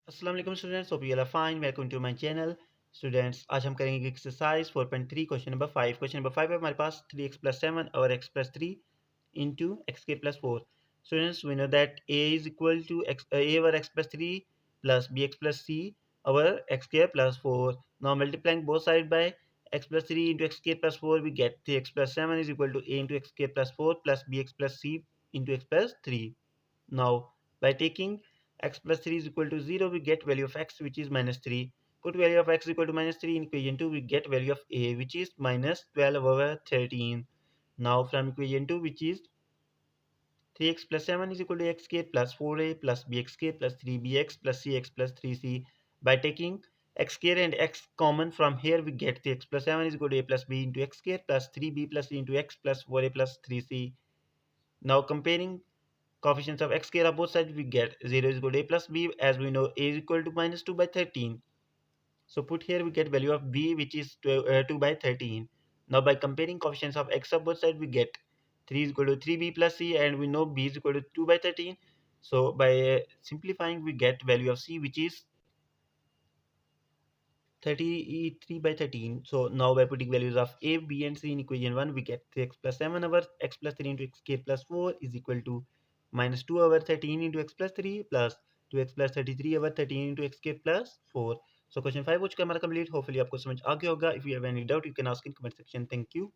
अस्सलाम वालेकुम students, hope you are fine. Welcome to my channel. Students, आज हम करेंगे exercise 4.3 question number 5। Question number 5 है हमारे पास 3x plus 7 और x plus 3 into xk plus 4. Students, we know that a is equal to a over x plus 3 plus bx plus c over x square plus 4. Now multiplying both sides by x plus 3 into x square plus 4, we get 3x plus 7 is equal to a into x square plus 4 plus bx plus c into x plus 3. Now, by taking x plus 3 is equal to 0, we get value of x, which is minus 3. Put value of x equal to minus 3 in equation 2, we get value of a, which is minus 12 over 13. Now, from equation 2, which is 3x plus 7 is equal to x squared plus 4a plus bx squared plus 3bx plus cx plus 3c. By taking x squared and x common from here, we get 3x plus 7 is equal to a plus b into x squared plus 3b plus c into x plus 4a plus 3c. Now, comparing coefficients of x square of both sides, we get 0 is equal to a plus b. As we know, a is equal to minus 2 by 13. So put here, we get value of b, which is 2 by 13. Now by comparing coefficients of x of both sides, we get 3 is equal to 3b plus c, and we know b is equal to 2 by 13. So by simplifying, we get value of c, which is 33 by 13. So now by putting values of a, b and c in equation 1, we get 3x plus 7 over x plus 3 into x square plus 4 is equal to minus 2 over 13 into x plus 3 plus 2x plus 33 over 13 into x square plus 4. So question 5 हो चुका है हमारा complete. Hopefully आपको समझ आ गया होगा. If you have any doubt, you can ask in comment section. Thank you.